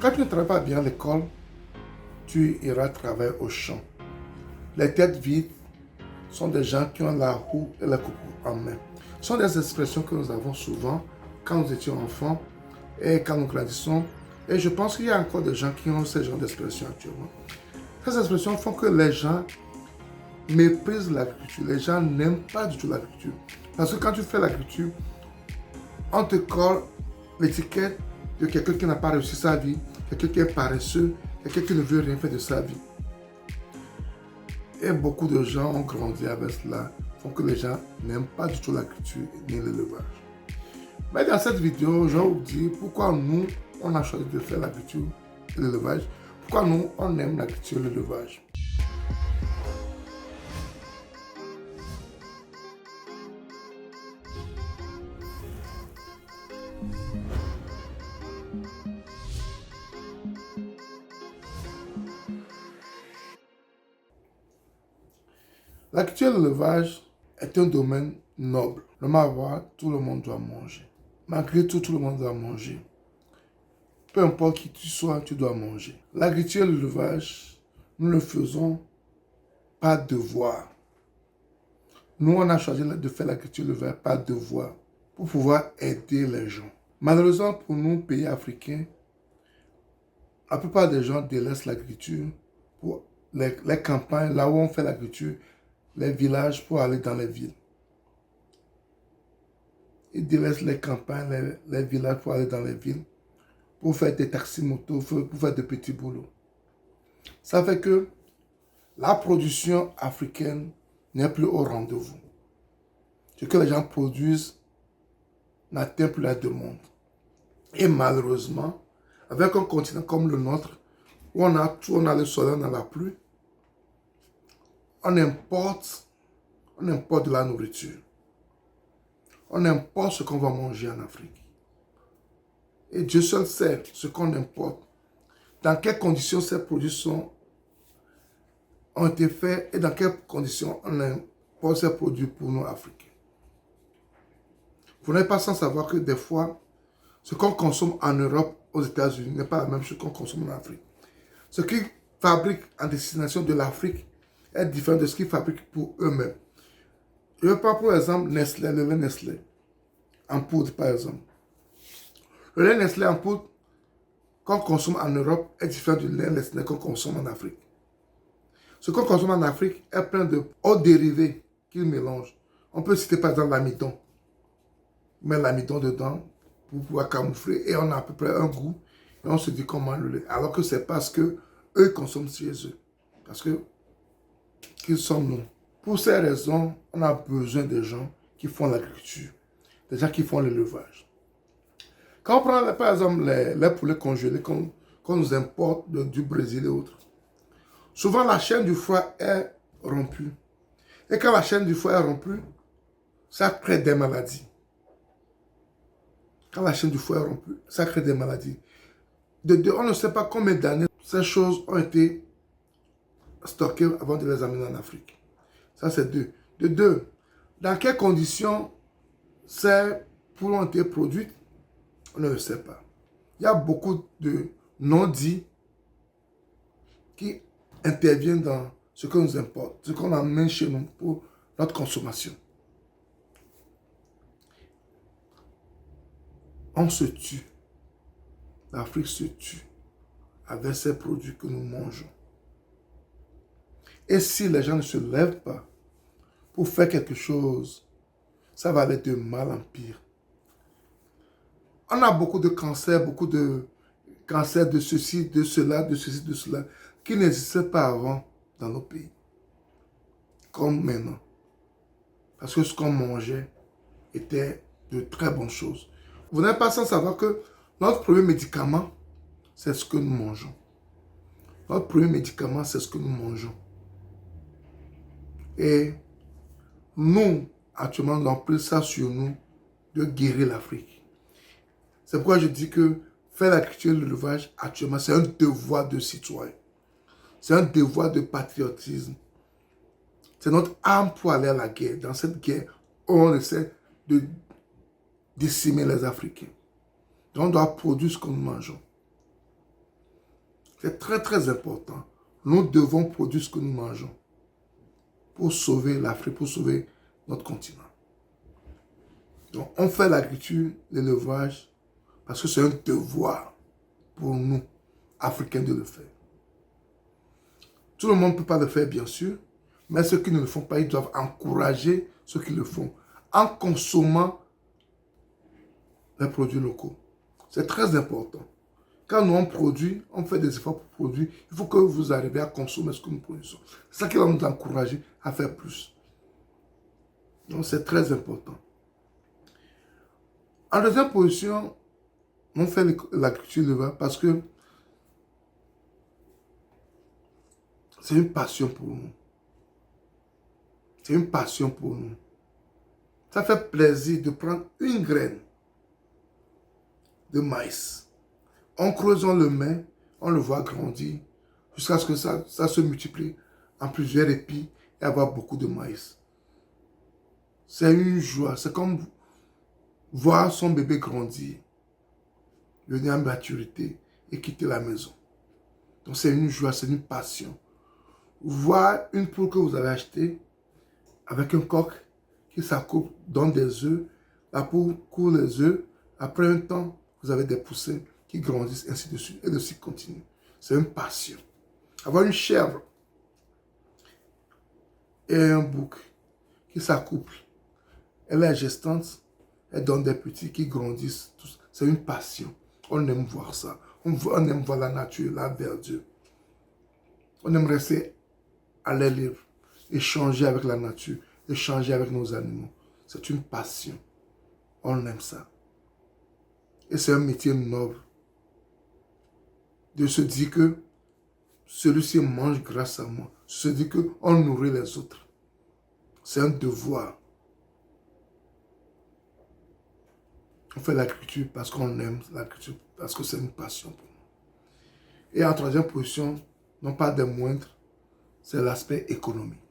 Quand tu ne travailles pas bien à l'école, tu iras travailler au champ. Les têtes vides sont des gens qui ont la roue et la coupe en main. Ce sont des expressions que nous avons souvent quand nous étions enfants et quand nous grandissons. Et je pense qu'il y a encore des gens qui ont ce genre d'expressions actuellement. Ces expressions font que les gens méprisent l'agriculture. Les gens n'aiment pas du tout l'agriculture. Parce que quand tu fais l'agriculture, on te colle l'étiquette de quelqu'un qui n'a pas réussi sa vie, quelqu'un qui est paresseux, quelqu'un qui ne veut rien faire de sa vie. Et beaucoup de gens ont grandi avec cela, font que les gens n'aiment pas du tout l'agriculture ni l'élevage. Mais dans cette vidéo, je vais vous dire pourquoi nous, on a choisi de faire l'agriculture et l'élevage, pourquoi nous, on aime l'agriculture et l'élevage. L'agriculture et l'élevage est un domaine noble. Normalement, tout le monde doit manger. Malgré tout, tout le monde doit manger. Peu importe qui tu sois, tu dois manger. L'agriculture et l'élevage, nous le faisons par devoir. Nous, on a choisi de faire l'agriculture et l'élevage par devoir pour pouvoir aider les gens. Malheureusement, pour nous, pays africains, la plupart des gens délaissent l'agriculture pour les campagnes, là où on fait l'agriculture, les villages pour aller dans les villes. Ils délaissent les campagnes, les villages pour aller dans les villes, pour faire des taxis-motos, pour faire de petits boulots. Ça fait que la production africaine n'est plus au rendez-vous. Ce que les gens produisent n'atteint plus la demande. Et malheureusement, avec un continent comme le nôtre, où on a tout, on a le soleil, on a la pluie, on importe de la nourriture. On importe ce qu'on va manger en Afrique. Et Dieu seul sait ce qu'on importe. Dans quelles conditions ces produits ont été faits et dans quelles conditions on importe ces produits pour nous Africains. Vous n'êtes pas sans savoir que des fois, ce qu'on consomme en Europe, aux États-Unis, n'est pas la même chose qu'on consomme en Afrique. Ce qu'ils fabriquent en destination de l'Afrique est différent de ce qu'ils fabriquent pour eux-mêmes. Je vais prendre pour exemple Nestlé, le lait Nestlé, en poudre par exemple. Le lait Nestlé en poudre qu'on consomme en Europe est différent du lait Nestlé qu'on consomme en Afrique. Ce qu'on consomme en Afrique est plein de hauts dérivés qu'ils mélangent. On peut citer par exemple l'amidon. On met l'amidon dedans pour pouvoir camoufler et on a à peu près un goût et on se dit qu'on mange le lait. Alors que c'est parce que eux consomment chez eux. Parce que qu'ils sommes nous. Pour ces raisons, on a besoin de gens qui font l'agriculture, des gens qui font l'élevage. Quand on prend par exemple les poulets congelés qu'on nous importe du Brésil et autres, souvent la chaîne du froid est rompue. Et quand la chaîne du froid est rompue, ça crée des maladies. Quand la chaîne du froid est rompue, ça crée des maladies. De deux, on ne sait pas combien d'années ces choses ont été stockées avant de les amener en Afrique. Ça, c'est deux. De deux, dans quelles conditions ces poules ont été produites, on ne le sait pas. Il y a beaucoup de non-dits qui interviennent dans ce que nous importe, ce qu'on amène chez nous pour notre consommation. On se tue. L'Afrique se tue avec ces produits que nous mangeons. Et si les gens ne se lèvent pas pour faire quelque chose, ça va aller de mal en pire. On a beaucoup de cancers de ceci, de cela, de ceci, de cela, qui n'existaient pas avant dans nos pays, comme maintenant. Parce que ce qu'on mangeait était de très bonnes choses. Vous n'êtes pas sans savoir que notre premier médicament, c'est ce que nous mangeons. Notre premier médicament, c'est ce que nous mangeons. Et nous, actuellement, nous avons pris ça sur nous de guérir l'Afrique. C'est pourquoi je dis que faire l'agriculture et l'élevage, actuellement, c'est un devoir de citoyen. C'est un devoir de patriotisme. C'est notre âme pour aller à la guerre. Dans cette guerre, on essaie de décimer les Africains. Donc, on doit produire ce que nous mangeons. C'est très très important. Nous devons produire ce que nous mangeons pour sauver l'Afrique, pour sauver notre continent. Donc, on fait l'agriculture, l'élevage, parce que c'est un devoir pour nous, Africains, de le faire. Tout le monde ne peut pas le faire, bien sûr, mais ceux qui ne le font pas, ils doivent encourager ceux qui le font en consommant les produits locaux. C'est très important. Quand nous on produit, on fait des efforts pour produire, il faut que vous arriviez à consommer ce que nous produisons. C'est ça qui va nous encourager à faire plus. Donc c'est très important. En deuxième position, on fait l'agriculture élevage parce que c'est une passion pour nous. C'est une passion pour nous. Ça fait plaisir de prendre une graine de maïs. En creusant le main, on le voit grandir jusqu'à ce que ça se multiplie en plusieurs épis et avoir beaucoup de maïs. C'est une joie. C'est comme voir son bébé grandir, venir à maturité et quitter la maison. Donc c'est une joie, c'est une passion. Voir une poule que vous avez achetée avec un coq qui s'accouple, donne des œufs, la poule coule les œufs, après un temps, vous avez des poussins qui grandissent, ainsi de suite, et le cycle continue. C'est une passion. Avoir une chèvre et un bouc qui s'accouplent, elle est gestante, elle donne des petits qui grandissent, c'est une passion. On aime voir ça. On aime voir la nature, la verdure. On aime rester à l'air libre, échanger avec la nature, échanger avec nos animaux. C'est une passion. On aime ça. Et c'est un métier noble. De se dire que celui-ci mange grâce à moi. Se dire qu'on nourrit les autres. C'est un devoir. On fait l'agriculture parce qu'on aime l'agriculture, parce que c'est une passion pour nous. Et en troisième position, non pas des moindres, c'est l'aspect économique.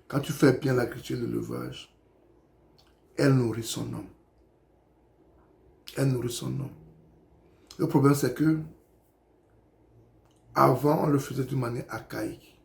Quand tu fais bien l'agriculture et l'élevage, elle nourrit son homme. Elle nourrit son homme. Le problème, c'est que avant, on le faisait d'une manière archaïque.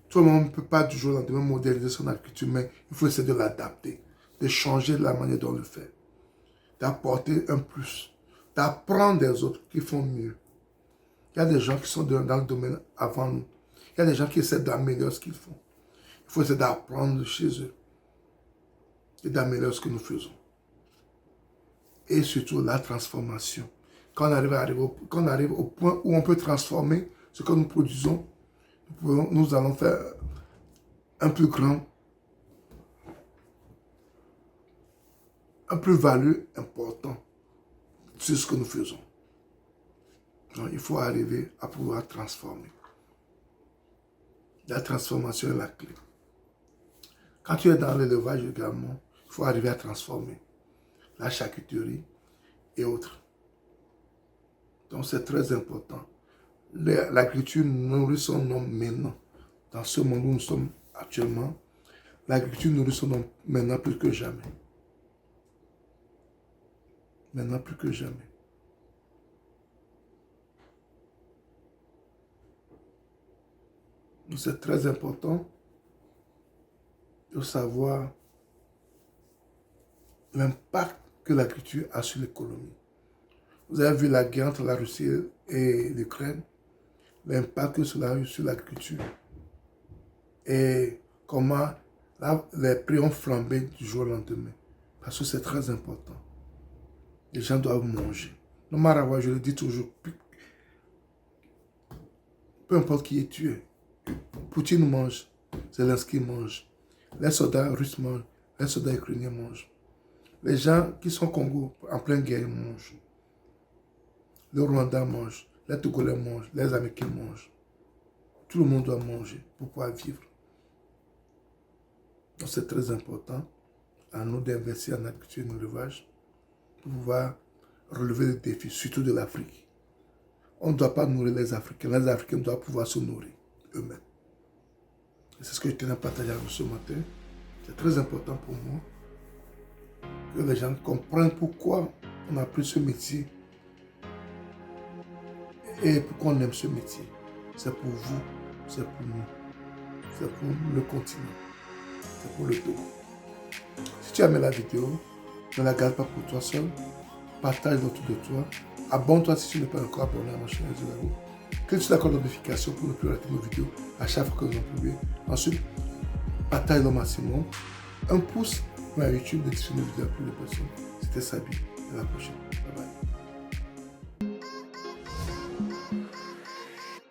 Tout le monde ne peut pas du jour au lendemain moderniser son agriculture, mais il faut essayer de l'adapter, de changer la manière dont on le fait, d'apporter un plus, d'apprendre des autres qui font mieux. Il y a des gens qui sont dans le domaine avant nous. Il y a des gens qui essaient d'améliorer ce qu'ils font. Il faut essayer d'apprendre chez eux et d'améliorer ce que nous faisons. Et surtout la transformation. Quand on arrive au point où on peut transformer ce que nous produisons, nous allons faire un plus grand, un plus-value important sur ce que nous faisons. Donc, il faut arriver à pouvoir transformer. La transformation est la clé. Quand tu es dans l'élevage également, il faut arriver à transformer la charcuterie et autres. Donc c'est très important. L'agriculture nourrit son homme maintenant. Dans ce monde où nous sommes actuellement, l'agriculture nourrit son homme maintenant plus que jamais. Maintenant plus que jamais. Donc c'est très important de savoir l'impact que l'agriculture a sur l'économie. Vous avez vu la guerre entre la Russie et l'Ukraine, l'impact que cela a eu sur l'agriculture. Et comment les prix ont flambé du jour au lendemain. Parce que c'est très important. Les gens doivent manger. Non, Marawa, je le dis toujours, peu importe qui est tué, Poutine mange, Zelensky mange, les soldats russes mangent, les soldats ukrainiens mangent. Les gens qui sont au Congo en pleine guerre mangent. Le Rwanda mange, les Togolais mangent, les Américains mangent. Tout le monde doit manger pour pouvoir vivre. Donc c'est très important à nous d'investir en agriculture et en élevage pour pouvoir relever les défis, surtout de l'Afrique. On ne doit pas nourrir les Africains doivent pouvoir se nourrir eux-mêmes. C'est ce que je tenais à partager avec vous ce matin. C'est très important pour moi que les gens comprennent pourquoi on a pris ce métier Et pourquoi on aime ce métier? C'est pour vous, c'est pour nous, c'est pour le continent, c'est pour le Togo. Si tu as aimé la vidéo, ne la garde pas pour toi seul, partage-la autour de toi, abonne-toi si tu n'es pas encore abonné à ma chaîne YouTube. Clique sur la cloche de notification pour ne plus rater nos vidéos à chaque fois que nous en publions. Ensuite, partage-le au maximum. Un pouce vers YouTube de diffuser nos vidéos à plus de personnes. C'était Sabi. À la prochaine. Bye bye.